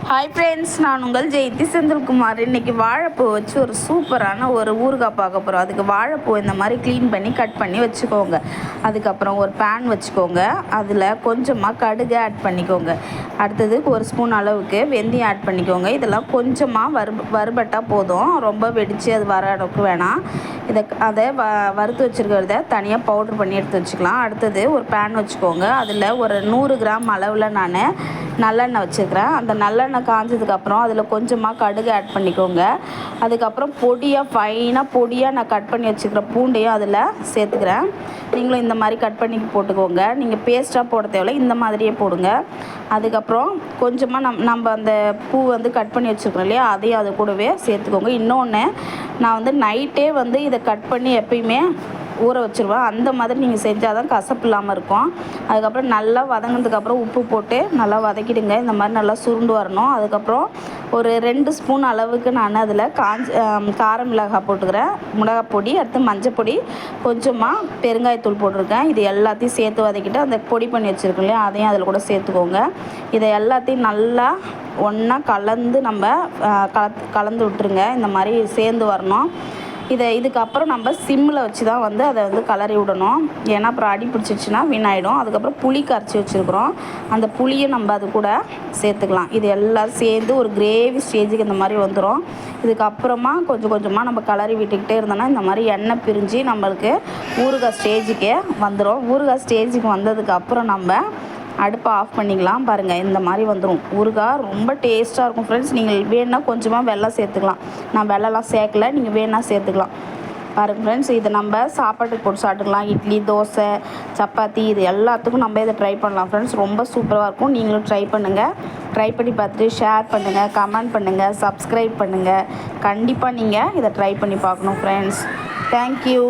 Hi friends, நான் உங்கள் ஜெயந்தி செந்தில்குமார். இன்றைக்கி வாழைப்பூ வச்சு ஒரு சூப்பரான ஒரு ஊறுகாய் பார்க்க போகிறோம். அதுக்கு வாழைப்பூ இந்த மாதிரி க்ளீன் பண்ணி கட் பண்ணி வச்சுக்கோங்க. அதுக்கப்புறம் ஒரு பேன் வச்சுக்கோங்க. அதில் கொஞ்சமாக கடுகு ஆட் பண்ணிக்கோங்க. அடுத்தது ஒரு ஸ்பூன் அளவுக்கு வெந்தயம் ஆட் பண்ணிக்கோங்க. இதெல்லாம் கொஞ்சமாக வறுபட்டால் போதும், ரொம்ப வெடித்து அது வர அளவுக்கு வேணாம். அதை வறுத்து வச்சுருக்கிறத தனியாக பவுட்ரு பண்ணி எடுத்து வச்சுக்கலாம். அடுத்தது ஒரு பேன் வச்சுக்கோங்க. அதில் ஒரு 100 கிராம் அளவில் நான் நல்லெண்ணெய் வச்சுருக்கிறேன். அந்த நல்லெண்ணெய் காஞ்சதுக்கப்புறம் அதில் கொஞ்சமாக கடுகு ஆட் பண்ணிக்கோங்க. அதுக்கப்புறம் ஃபைனாக பொடியாக நான் கட் பண்ணி வச்சுக்கிற பூண்டையும் அதில் சேர்த்துக்கிறேன். நீங்களும் இந்த மாதிரி கட் பண்ணி போட்டுக்கோங்க. நீங்கள் பேஸ்ட்டாக போட தேவையில்லை, இந்த மாதிரியே போடுங்க. அதுக்கப்புறம் கொஞ்சமாக நம்ம அந்த பூ கட் பண்ணி வச்சுருக்கோம் இல்லையா, அதையும் அது கூடவே சேர்த்துக்கோங்க. இன்னொன்று, நான் நைட்டே இதை கட் பண்ணி எப்பயுமே ஊற வச்சுருவேன். அந்த மாதிரி நீங்கள் செஞ்சால் தான் கசப்பு இல்லாமல் இருக்கும். அதுக்கப்புறம் நல்லா வதங்கினதுக்கப்புறம் உப்பு போட்டு நல்லா வதக்கிடுங்க. இந்த மாதிரி நல்லா சுருண்டு வரணும். அதுக்கப்புறம் ஒரு 2 ஸ்பூன் அளவுக்கு நான் அதில் கார மிளகாய் போட்டுக்கிறேன், மிளகாய் பொடி. அடுத்து மஞ்சள் பொடி, கொஞ்சமாக பெருங்காயத்தூள் போட்டிருக்கேன். இது எல்லாத்தையும் சேர்த்து வதக்கிட்டு அந்த பொடி பண்ணி வச்சுருக்கோம் இல்லையா, அதையும் அதில் கூட சேர்த்துக்கோங்க. இதை எல்லாத்தையும் நல்லா ஒன்றா கலந்து கலந்து விட்டுருங்க. இந்த மாதிரி சேர்ந்து வரணும். இதுக்கப்புறம் நம்ம சிம்மில் வச்சு தான் அதை கலரி விடணும். ஏன்னா அப்புறம் அடி பிடிச்சிச்சின்னா வீணாயிடும். அதுக்கப்புறம் புளி கரைச்சி வச்சுருக்குறோம். அந்த புளியை நம்ம அது கூட சேர்த்துக்கலாம். இது எல்லாம் சேர்ந்து ஒரு கிரேவி ஸ்டேஜுக்கு இந்த மாதிரி வந்துடும். இதுக்கப்புறமா கொஞ்சம் கொஞ்சமாக நம்ம கலரி விட்டுக்கிட்டே இருந்தோம்னா இந்த மாதிரி எண்ணெய் பிரிஞ்சு நம்மளுக்கு ஊறுகாய் ஸ்டேஜுக்கே வந்துடும். ஊறுகாய் ஸ்டேஜுக்கு வந்ததுக்கப்புறம் நம்ம அடுப்பை ஆஃப் பண்ணிக்கலாம். பாருங்கள், இந்த மாதிரி வந்துடும். ஊறுகாய் ரொம்ப டேஸ்ட்டாக இருக்கும் ஃப்ரெண்ட்ஸ். நீங்கள் வேணுன்னா கொஞ்சமாக வெல்லம் சேர்த்துக்கலாம். நான் வெல்லம்லாம் சேர்க்கல, நீங்கள் வேணுன்னா சேர்த்துக்கலாம். பாருங்கள் ஃப்ரெண்ட்ஸ், இதை நம்ம சாப்பாட்டுக்கு போட்டு சாப்பிட்டுக்கலாம். இட்லி, தோசை, சப்பாத்தி, இது எல்லாத்துக்கும் நம்ம இதை ட்ரை பண்ணலாம் ஃப்ரெண்ட்ஸ். ரொம்ப சூப்பராக இருக்கும். நீங்களும் ட்ரை பண்ணுங்கள். ட்ரை பண்ணி பார்த்துட்டு ஷேர் பண்ணுங்கள், கமெண்ட் பண்ணுங்கள், சப்ஸ்கிரைப் பண்ணுங்கள். கண்டிப்பாக நீங்கள் இதை ட்ரை பண்ணி பார்க்கணும் ஃப்ரெண்ட்ஸ். தேங்க்யூ.